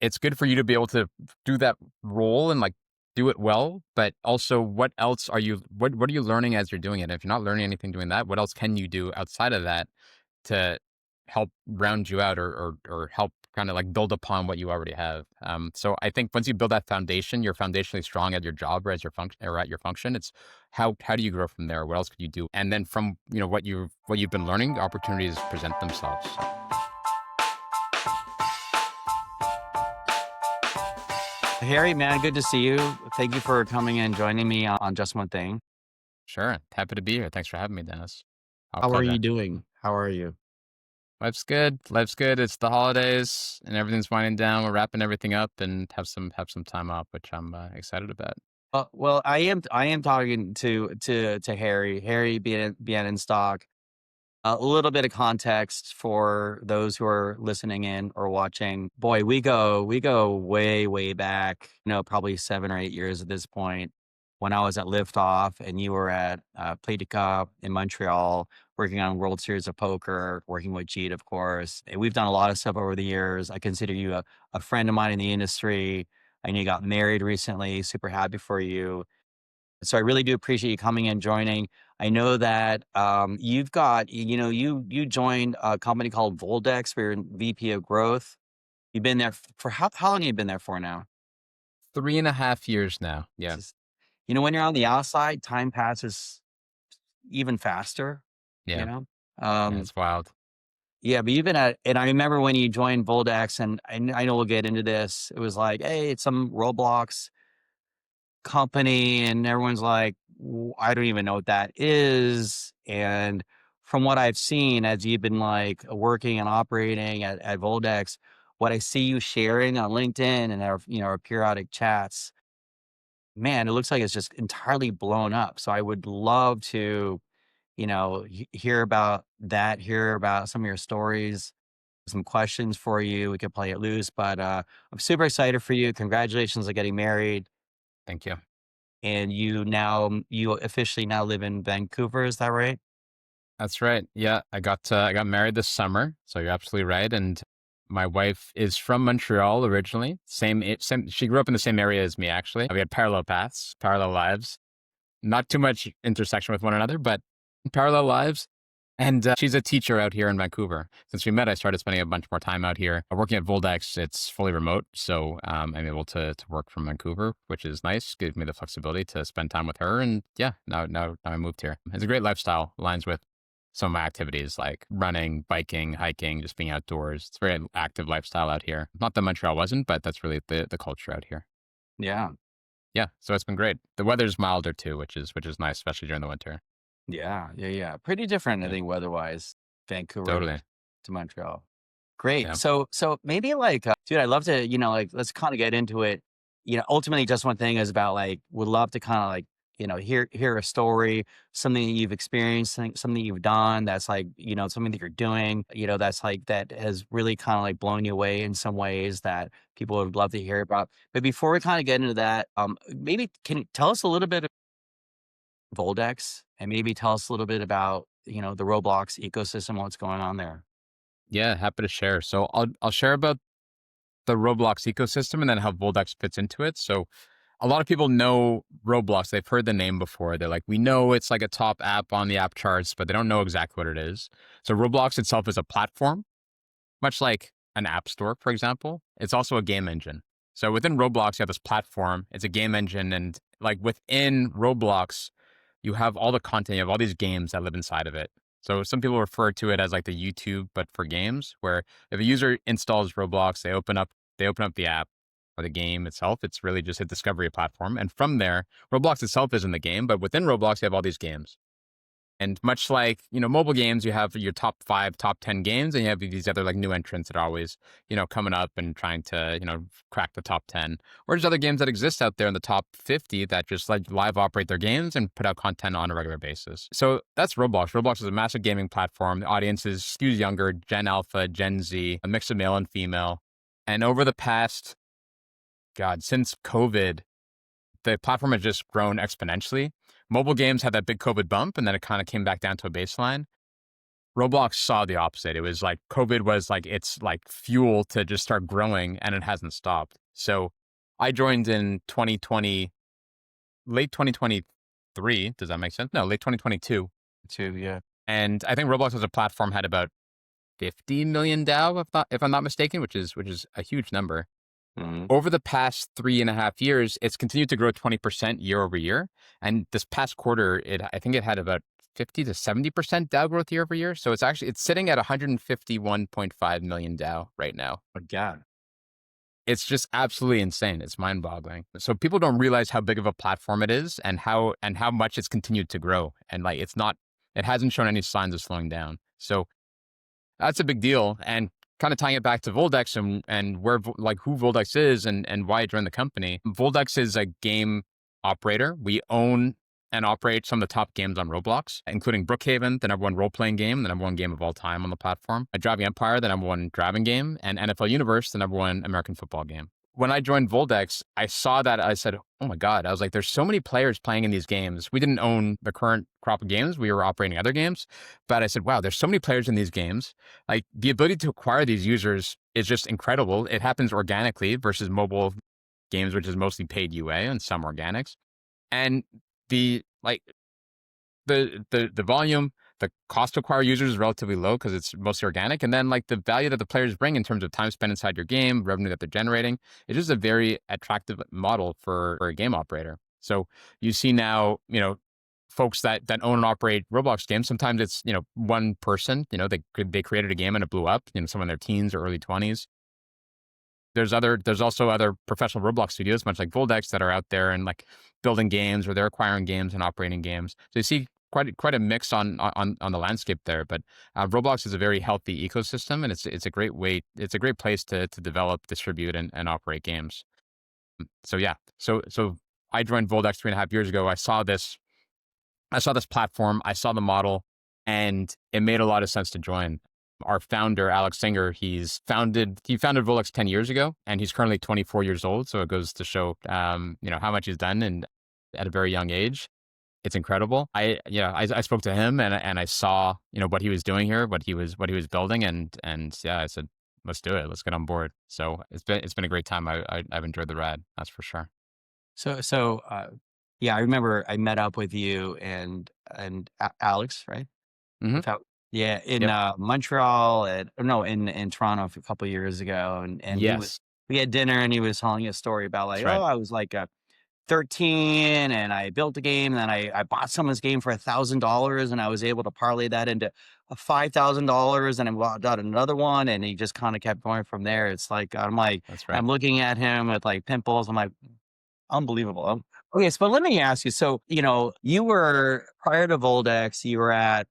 it's good for you to be able to do that role and like do it well. But also, what else are you? What are you learning as you're doing it? If you're not learning anything doing that, what else can you do outside of that to help round you out or help kind of like build upon what you already have? So I think once you build that foundation, you're foundationally strong at your job or as your function or at your function. It's how do you grow from there? What else could you do? And then from what you've been learning, opportunities present themselves. So, Harry, man, good to see you. Thank you for coming and joining me on Just One Thing. sure, happy to be here. Thanks for having me, Dennis. Our How are you pleasure. doing? How are you? Life's good. Life's good. It's the holidays and everything's winding down. We're wrapping everything up and have some time off, which I'm excited about. Well, I am talking to Harry Bienenstock. A little bit of context for those who are listening in or watching. Boy, we go way back. Probably 7 or 8 years at this point. When I was at Liftoff and you were at Playtica in Montreal, working on World Series of Poker, working with Jeet, of course. And we've done a lot of stuff over the years. I consider you a friend of mine in the industry. I know you got married recently. Super happy for you. So I really do appreciate you coming and joining. I know that you've got, you joined a company called Voldex for your VP of growth. You've been there for how long have you been there for now? 3.5 years now. It's Yeah. just, when you're on the outside, time passes even faster, you Yeah. know? Yeah. Um, It's wild. yeah, but you've been and I remember when you joined Voldex, and I know we'll get into this. It was like, hey, it's some Roblox company, and everyone's like, I don't even know what that is. And from what I've seen as you've been like working and operating at Voldex, what I see you sharing on LinkedIn and our periodic chats, man, it looks like it's just entirely blown up. So I would love to, hear about that, hear about some of your stories, some questions for you. We could play it loose, but I'm super excited for you. Congratulations on getting married. Thank you. And you officially now live in Vancouver, is that right? That's right. Yeah. I got married this summer. So you're absolutely right. And my wife is from Montreal originally. Same. She grew up in the same area as me, actually. We had parallel paths, parallel lives. Not too much intersection with one another, but parallel lives. And she's a teacher out here in Vancouver. Since we met, I started spending a bunch more time out here. Working at Voldex, it's fully remote. So I'm able to work from Vancouver, which is nice. Gives me the flexibility to spend time with her. And yeah, now I moved here. It's a great lifestyle. Aligns with some of my activities like running, biking, hiking, just being outdoors. It's a very active lifestyle out here. Not that Montreal wasn't, but that's really the culture out here. Yeah. Yeah, so it's been great. The weather's milder too, which is nice, especially during the winter. Yeah. Pretty different, I Yeah, think, weather-wise, Vancouver totally. to Montreal. Great. Yeah. So maybe like, dude, I'd love to, like, let's kind of get into it. Ultimately, just one thing is about like, would love to kind of like, hear a story, something that you've experienced, something you've done that's like, something that you're doing, that's like, that has really kind of like blown you away in some ways that people would love to hear about. But before we kind of get into that, maybe can you tell us a little bit of Voldex and maybe tell us a little bit about, the Roblox ecosystem, what's going on there? Yeah, happy to share. So I'll share about the Roblox ecosystem and then how Voldex fits into it. So a lot of people know Roblox. They've heard the name before. They're like, we know it's like a top app on the app charts, but they don't know exactly what it is. So Roblox itself is a platform, much like an app store, for example. It's also a game engine. So within Roblox, you have this platform. It's a game engine, and like within Roblox, you have all the content. You have all these games that live inside of it. So some people refer to it as like the YouTube, but for games, where if a user installs Roblox, they open up the app or the game itself. It's really just a discovery platform, and from there, Roblox itself isn't the game, but within Roblox, you have all these games. And much like, mobile games, you have your top 5, top 10 games, and you have these other like new entrants that are always, coming up and trying to, crack the top 10. Or there's other games that exist out there in the top 50 that just like live operate their games and put out content on a regular basis. So that's Roblox. Roblox is a massive gaming platform. The audience skews younger, Gen Alpha, Gen Z, a mix of male and female. And over the past, God, since COVID, the platform has just grown exponentially. Mobile games had that big COVID bump, and then it kind of came back down to a baseline. Roblox saw the opposite. It was like COVID was like its like fuel to just start growing, and it hasn't stopped. So I joined in 2020, late 2023. Does that make sense? No, late 2022. Too, yeah. And I think Roblox as a platform had about 50 million DAO, if I'm not mistaken, which is a huge number. Mhm. Over the past 3.5 years, it's continued to grow 20% year over year. And this past quarter, I think it had about 50 to 70% DAO growth year over year. So it's sitting at 151.5 million DAO right now. My God. It's just absolutely insane. It's mind boggling. So people don't realize how big of a platform it is and how much it's continued to grow. And like it hasn't shown any signs of slowing down. So that's a big deal. And kind of tying it back to Voldex and where like who Voldex is and why I joined the company. Voldex is a game operator. We own and operate some of the top games on Roblox, including Brookhaven, the number one role-playing game, the number one game of all time on the platform, A Driving Empire, the number one driving game, and NFL Universe, the number one American football game. When I joined Voldex, I saw that. I said, oh my God, I was like, there's so many players playing in these games. We didn't own the current crop of games. We were operating other games. But I said, wow, there's so many players in these games. Like the ability to acquire these users is just incredible. It happens organically versus mobile games, which is mostly paid UA and some organics. And the like the volume, the cost to acquire users is relatively low because it's mostly organic. And then like the value that the players bring in terms of time spent inside your game, revenue that they're generating, it's just a very attractive model for a game operator. So you see now, folks that own and operate Roblox games, sometimes it's, one person, they created a game and it blew up, someone in their teens or early 20s. There's also other professional Roblox studios, much like Voldex, that are out there and like building games or they're acquiring games and operating games. So you see quite a mix on the landscape there. But Roblox is a very healthy ecosystem, and it's a great way, it's a great place to develop, distribute, and operate games. So yeah, so I joined Voldex 3.5 years ago. I saw this platform, I saw the model, and it made a lot of sense to join. Our founder, Alex Singer, he founded Voldex 10 years ago, and he's currently 24 years old. So it goes to show, how much he's done and at a very young age. It's incredible. I spoke to him and I saw, what he was doing here, what he was building. And yeah, I said, let's do it. Let's get on board. So it's been a great time. I've enjoyed the ride. That's for sure. Yeah, I remember I met up with you and Alex, right? Hmm. Without Yeah, in, Yep. Montreal no, in Toronto a couple years ago, and Yes, we had dinner, and he was telling a story about, that's like, "Oh, right. I was, like, 13, and I built a game, and then I bought someone's game for $1,000, and I was able to parlay that into a $5,000, and I bought out another one," and he just kinda kept going from there. It's like, That's right. I'm looking at him with, like, pimples. I'm like, unbelievable. Okay, so let me ask you. So, you were prior to Voldex, you were at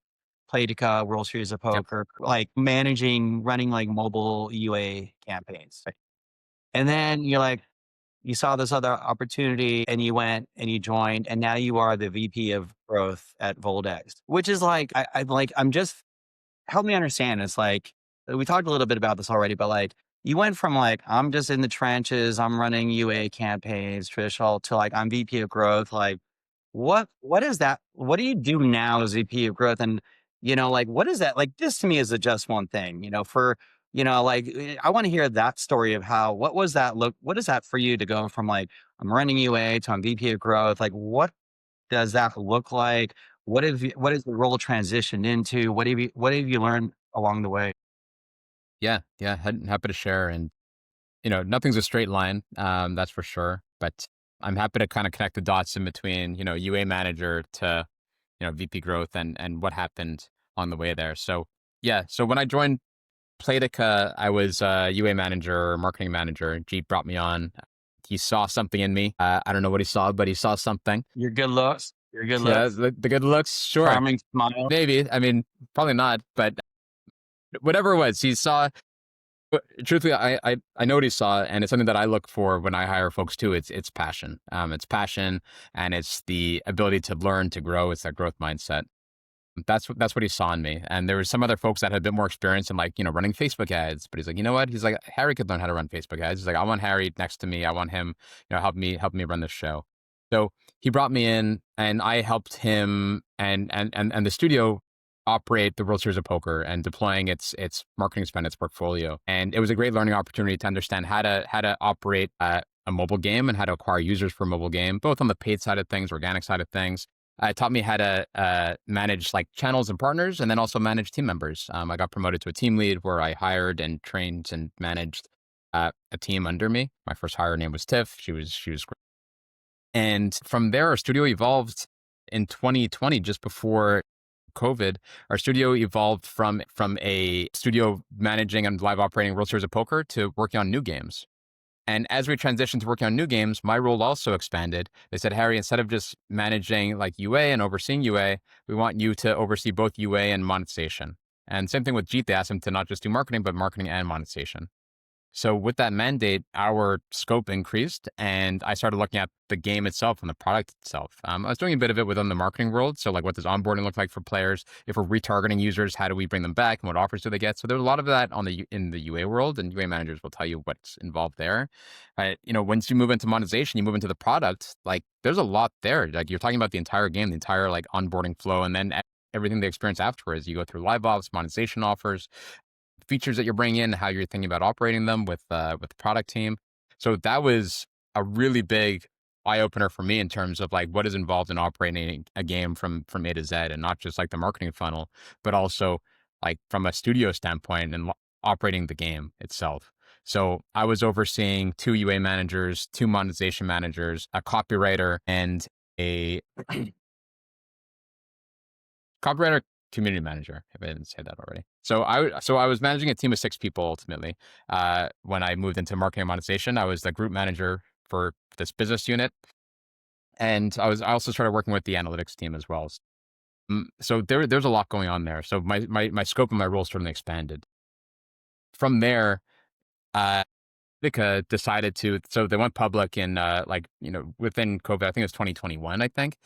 Playtica, World Series of Yep. Poker, like running like mobile UA campaigns. Right? And then you saw this other opportunity and you went and you joined, and now you are the VP of growth at Voldex, which is like, I'm just help me understand. It's like we talked a little bit about this already, but like you went from like I'm just in the trenches, I'm running UA campaigns, traditional, to like I'm VP of growth. Like what is that? What do you do now as VP of growth? And like what is that? Like this to me is a just one thing. I want to hear that story of how what was that look? What is that for you to go from like I'm running UA to I'm VP of growth? Like what does that look like? What is the role transitioned into? What have you learned along the way? Yeah, yeah. Happy to share. And nothing's a straight line, that's for sure. But I'm happy to kind of connect the dots in between, UA manager to, VP growth and what happened on the way there. So yeah, so when I joined Playtica, I was UA manager, marketing manager. Jeep brought me on. He saw something in me. I don't know what he saw, but he saw something. Your good looks, your good Yeah, looks, the good looks, sure, charming smile. maybe. I mean, probably not, but whatever it was, he saw. But truthfully, I know what he saw, and it's something that I look for when I hire folks too. It's passion. It's passion, and it's the ability to learn, to grow. It's that growth mindset. That's what he saw in me. And there were some other folks that had a bit more experience in like, running Facebook ads. But he's like, you know what? He's like, Harry could learn how to run Facebook ads. He's like, I want Harry next to me. I want him, help me run this show. So he brought me in and I helped him and the studio operate the World Series of Poker and deploying its marketing spend, its portfolio. And it was a great learning opportunity to understand how to operate a mobile game and how to acquire users for a mobile game, both on the paid side of things, organic side of things. It taught me how to manage like channels and partners, and then also manage team members. I got promoted to a team lead where I hired and trained and managed a team under me. My first hire, her name was Tiff. She was great. And from there, our studio evolved in 2020, just before COVID. Our studio evolved from a studio managing and live operating World Series of Poker to working on new games. And as we transitioned to working on new games, my role also expanded. They said, Harry, instead of just managing like UA and overseeing UA, we want you to oversee both UA and monetization. And same thing with Jeet. They asked him to not just do marketing, but marketing and monetization. So with that mandate, our scope increased, and I started looking at the game itself and the product itself. I was doing a bit of it within the marketing world. So like, what does onboarding look like for players? If we're retargeting users, how do we bring them back, and what offers do they get? So there's a lot of that in the UA world, and UA managers will tell you what's involved there. Once you move into monetization, you move into the product. Like, there's a lot there. Like, you're talking about the entire game, the entire like onboarding flow, and then everything they experience afterwards. You go through live ops, monetization offers, features that you're bringing in, how you're thinking about operating them with the product team. So that was a really big eye opener for me in terms of like what is involved in operating a game from A to Z, and not just like the marketing funnel, but also like from a studio standpoint and operating the game itself. So I was overseeing 2 UA managers, 2 monetization managers, a copywriter, and a copywriter, community manager, if I didn't say that already. So I was managing a team of 6 people ultimately. When I moved into marketing and monetization, I was the group manager for this business unit, and I also started working with the analytics team as well. So there's a lot going on there. So my scope and my role certainly expanded. From there, Vika decided to, so they went public in within COVID. I think it was 2021. I think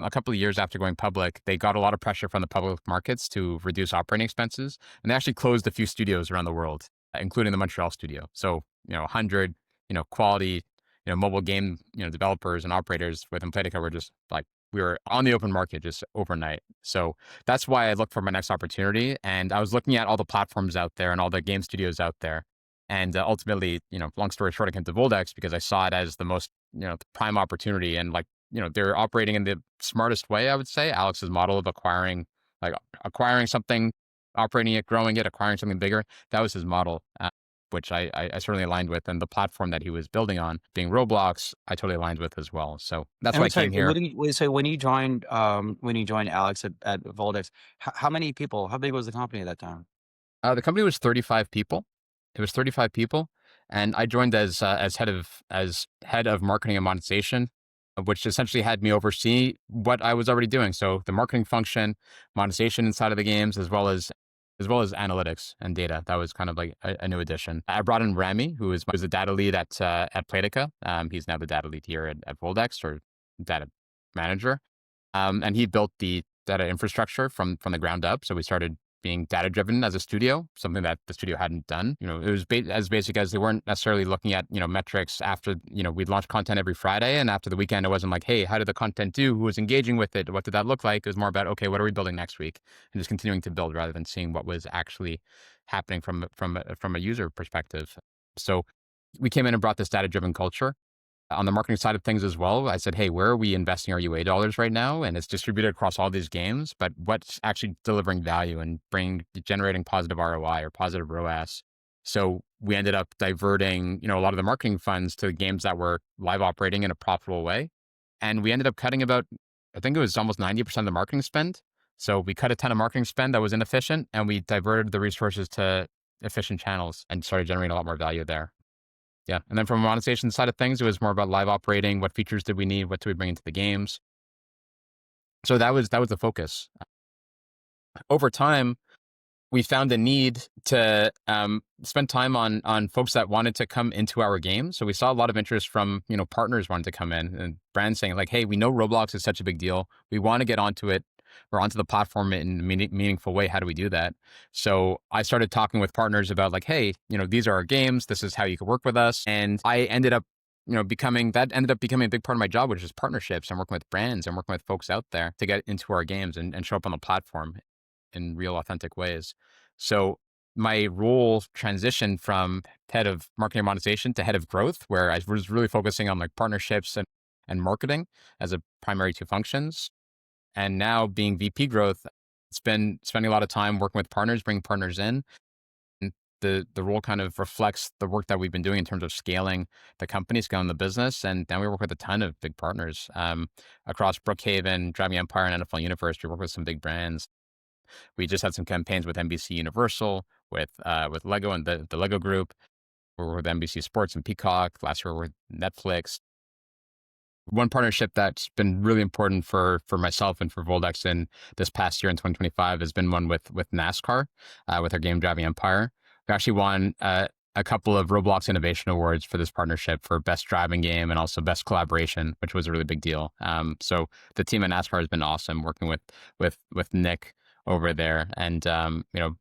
a couple of years after going public, they got a lot of pressure from the public markets to reduce operating expenses, and they actually closed a few studios around the world, including the Montreal studio. So 100 quality mobile game developers and operators within Playtika were just like, we were on the open market just overnight. So that's why I looked for my next opportunity, and I was looking at all the platforms out there and all the game studios out there. And ultimately, long story short, I came to Voldex because I saw it as the most, the prime opportunity. And like, they're operating in the smartest way, I would say. Alex's model of acquiring something, operating it, growing it, acquiring something bigger. That was his model, which I certainly aligned with. And the platform that he was building on, being Roblox, I totally aligned with as well. So that's And why I came here. so when you joined Alex at Voldex, how many people? How big was the company at that time? The company was 35 people. It was 35 people, and I joined as head of marketing and monetization, which essentially had me oversee what I was already doing. So the marketing function, monetization inside of the games, as well as analytics and data. That was kind of like a new addition. I brought in Rami, who was the data lead at Playtika. He's now the data lead here at Voldex, or data manager. And he built the data infrastructure from the ground up. So we started being data driven as a studio, something that the studio hadn't done. It was as basic as they weren't necessarily looking at, metrics after, we'd launch content every Friday. And after the weekend, it wasn't like, hey, how did the content do? Who was engaging with it? What did that look like? It was more about, okay, what are we building next week? And just continuing to build rather than seeing what was actually happening from a user perspective. So we came in and brought this data driven culture. On the marketing side of things as well, I said, hey, where are we investing our UA dollars right now? And it's distributed across all these games, but what's actually delivering value and generating positive ROI or positive ROAS? So we ended up diverting, a lot of the marketing funds to games that were live operating in a profitable way. And we ended up cutting about, I think it was almost 90% of the marketing spend. So we cut a ton of marketing spend that was inefficient, and we diverted the resources to efficient channels and started generating a lot more value there. Yeah. And then from a monetization side of things, it was more about live operating. What features did we need? What do we bring into the games? So that was the focus. Over time, we found a need to spend time on folks that wanted to come into our game. So we saw a lot of interest from partners wanting to come in, and brands saying like, hey, we know Roblox is such a big deal. We want to get onto it, or onto the platform in a meaningful way. How do we do that? So I started talking with partners about like, hey, these are our games. This is how you could work with us. And I ended up becoming a big part of my job, which is partnerships and working with brands and working with folks out there to get into our games and show up on the platform. in real authentic ways. So my role transitioned from head of marketing monetization to head of growth, where I was really focusing on like partnerships and marketing as a primary two functions. And now being VP growth, it's been spending a lot of time working with partners, bringing partners in. And the role kind of reflects the work that we've been doing in terms of scaling the company, scaling the business. And then we work with a ton of big partners across Brookhaven, Driving Empire, and NFL Universe. We work with some big brands. We just had some campaigns with NBC Universal, with Lego and the Lego Group. We were with NBC Sports and Peacock. Last year we were with Netflix. One partnership that's been really important for myself and for Voldex in this past year in 2025 has been one with NASCAR, with our game Driving Empire. We actually won a couple of Roblox Innovation Awards for this partnership for best driving game and also best collaboration, which was a really big deal. So the team at NASCAR has been awesome working with Nick over there, and the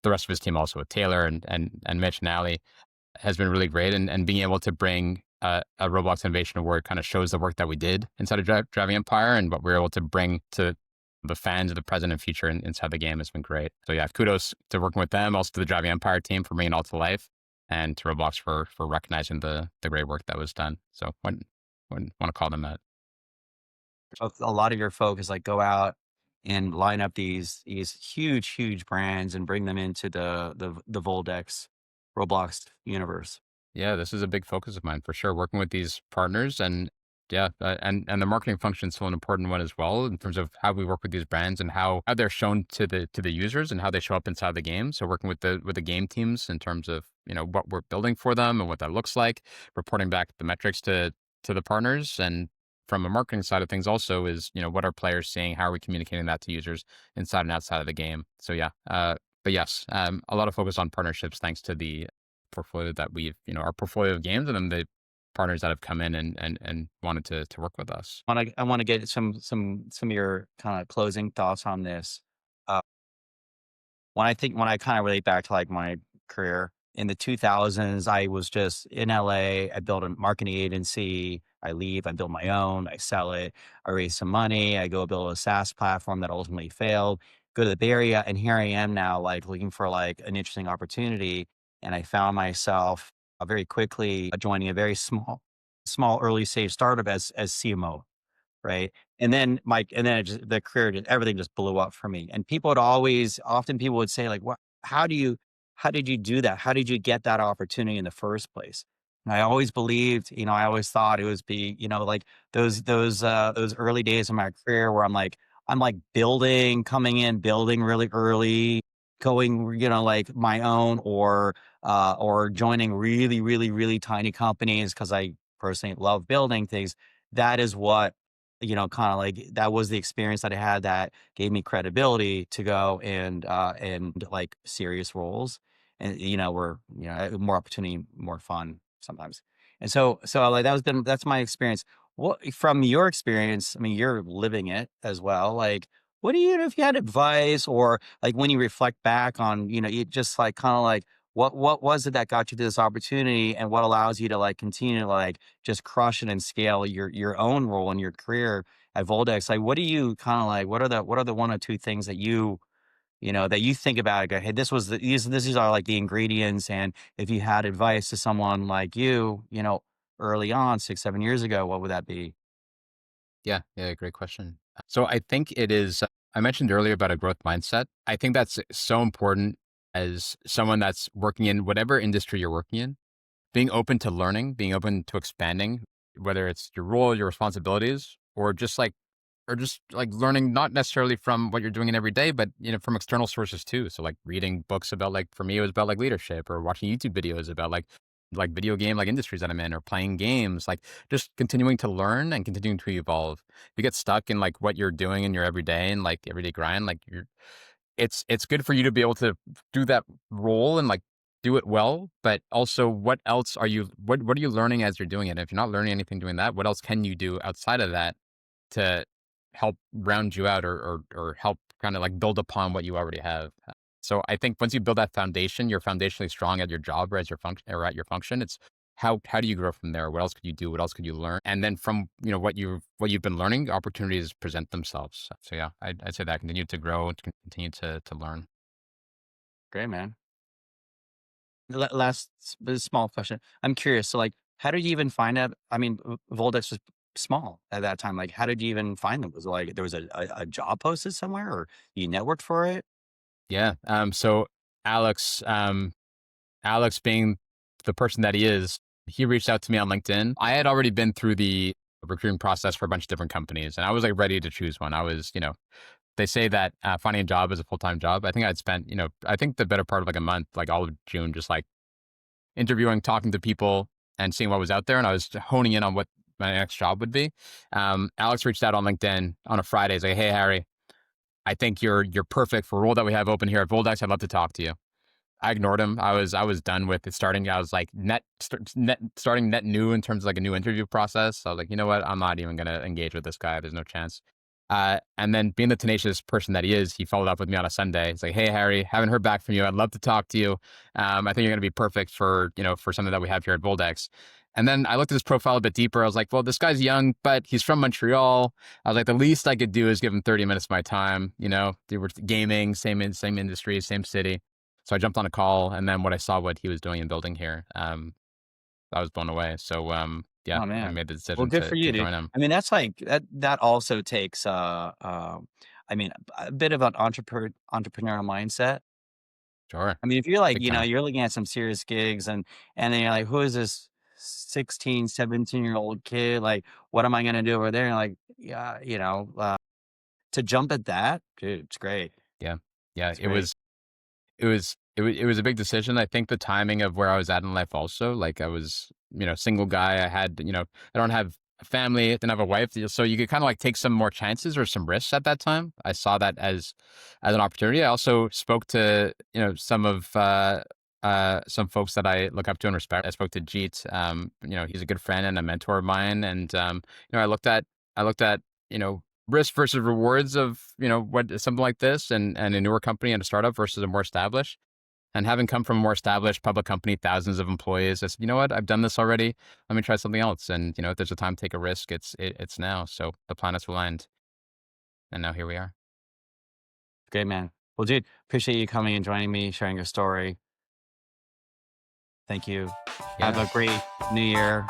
rest of his team also with Taylor and Mitch and Ali has been really great. And being able to bring a Roblox Innovation Award kind of shows the work that we did inside of Driving Empire and what we were able to bring to the fans of the present and future inside the game has been great. So yeah, kudos to working with them, also to the Driving Empire team for bringing it all to life, and to Roblox for recognizing the great work that was done. So wouldn't want to call them that. A lot of your focus, like, go out and line up these huge brands and bring them into the Voldex Roblox universe. Yeah, this is a big focus of mine for sure. Working with these partners, and yeah, and the marketing function is still an important one as well in terms of how we work with these brands and how they're shown to the users and how they show up inside the game. So working with the game teams in terms of what we're building for them and what that looks like, reporting back the metrics to the partners, and from a marketing side of things also is what are players seeing, how are we communicating that to users inside and outside of the game. So yeah, but yes, a lot of focus on partnerships thanks to the portfolio that our portfolio of games, and then the partners that have come in and wanted to work with us. I want to get some of your kind of closing thoughts on this. Uh, when I kind of relate back to like my career in the 2000s, I was just in LA. I built a marketing agency. I leave, I build my own, I sell it, I raise some money, I go build a SaaS platform that ultimately failed, go to the Bay Area, and here I am now, like looking for like an interesting opportunity. And I found myself very quickly joining a very small early stage startup as CMO, right? And then the career, everything just blew up for me. And people would often people would say like, "What? How do you, how did you do that? How did you get that opportunity in the first place?" And I always believed, I always thought it was like those early days of my career where I'm like coming in, building really early, going, like my own or joining really tiny companies because I personally love building things. That is what kind of like that was the experience that I had that gave me credibility to go and like serious roles and were more opportunity, more fun sometimes. And so like that's my experience. What from your experience, I mean you're living it as well. Like what do you if you had advice or like when you reflect back on, you just like kind of like what was it that got you to this opportunity and what allows you to like continue to like just crush it and scale your own role in your career at Voldex? Like, what do you kind of like? What are the one or two things that that you think about? And go, hey, these are like the ingredients. And if you had advice to someone like early on 6 7 years ago, what would that be? Yeah, great question. So I think it is. I mentioned earlier about a growth mindset. I think that's so important as someone that's working in whatever industry you're working in, being open to learning, being open to expanding, whether it's your role, your responsibilities, or just like learning not necessarily from what you're doing in every day, but from external sources too. So like reading books about like for me it was about like leadership, or watching YouTube videos about like video game like industries that I'm in, or playing games, like just continuing to learn and continuing to evolve. If you get stuck in like what you're doing in your everyday and like everyday grind, like it's good for you to be able to do that role and like do it well, but also what are you learning as you're doing it? If you're not learning anything doing that, what else can you do outside of that to help round you out, or help kind of like build upon what you already have? So I think once you build that foundation, you're foundationally strong at your job or as your function or at your function. It's how do you grow from there? What else could you do? What else could you learn? And then from what you've been learning, opportunities present themselves. So yeah, I'd say that continue to grow and continue to learn. Great, man. Last small question. I'm curious. So, like, how did you even find out? I mean, Voldex was small at that time. Like, how did you even find them? Was it like there was a job posted somewhere, or you networked for it? Yeah. So Alex, Alex being the person that he is, he reached out to me on LinkedIn. I had already been through the recruiting process for a bunch of different companies, and I was like ready to choose one. I was, they say that finding a job is a full time job. I think I'd spent, I think the better part of like a month, like all of June, just like interviewing, talking to people, and seeing what was out there. And I was honing in on what my next job would be. Alex reached out on LinkedIn on a Friday. He's like, "Hey Harry, I think you're perfect for a role that we have open here at Voldex. I'd love to talk to you." I ignored him. I was done with it starting. I was like starting net new in terms of like a new interview process. So I was like, you know what? I'm not even gonna engage with this guy. There's no chance. And then being the tenacious person that he is, he followed up with me on a Sunday. He's like, "Hey Harry, haven't heard back from you. I'd love to talk to you. I think you're gonna be perfect for for something that we have here at Voldex." And then I looked at his profile a bit deeper. I was like, well, this guy's young, but he's from Montreal. I was like, the least I could do is give him 30 minutes of my time. They were gaming, same industry, same city. So I jumped on a call, and then when I saw what he was doing and building here, I was blown away. So yeah, Oh I man. made the Well, decision good to for you, to dude. join him. I mean, that's like that also takes I mean, a bit of an entrepreneurial mindset. Sure, I mean, if you're like, big time. you're looking at some serious gigs and then you're like, who is this 16, 17-year-old kid? Like, what am I gonna do over there? And like, yeah, to jump at that, dude, it's great. Yeah, yeah. It's It great. was it was a big decision. I think the timing of where I was at in life also, like I was, single guy. I had, I don't have a family, didn't have a wife, so you could kind of like take some more chances or some risks at that time. I saw that as an opportunity. I also spoke to, some folks that I look up to and respect. I spoke to Jeet. He's a good friend and a mentor of mine. And I looked at, risk versus rewards of, what something like this and a newer company and a startup versus a more established. And having come from a more established public company, thousands of employees, I said, you know what? I've done this already. Let me try something else. And if there's a time to take a risk, it's now. So the planets aligned, and now here we are. Great, man. Well, dude, appreciate you coming and joining me, sharing your story. Thank you. Have Yeah. a great new year.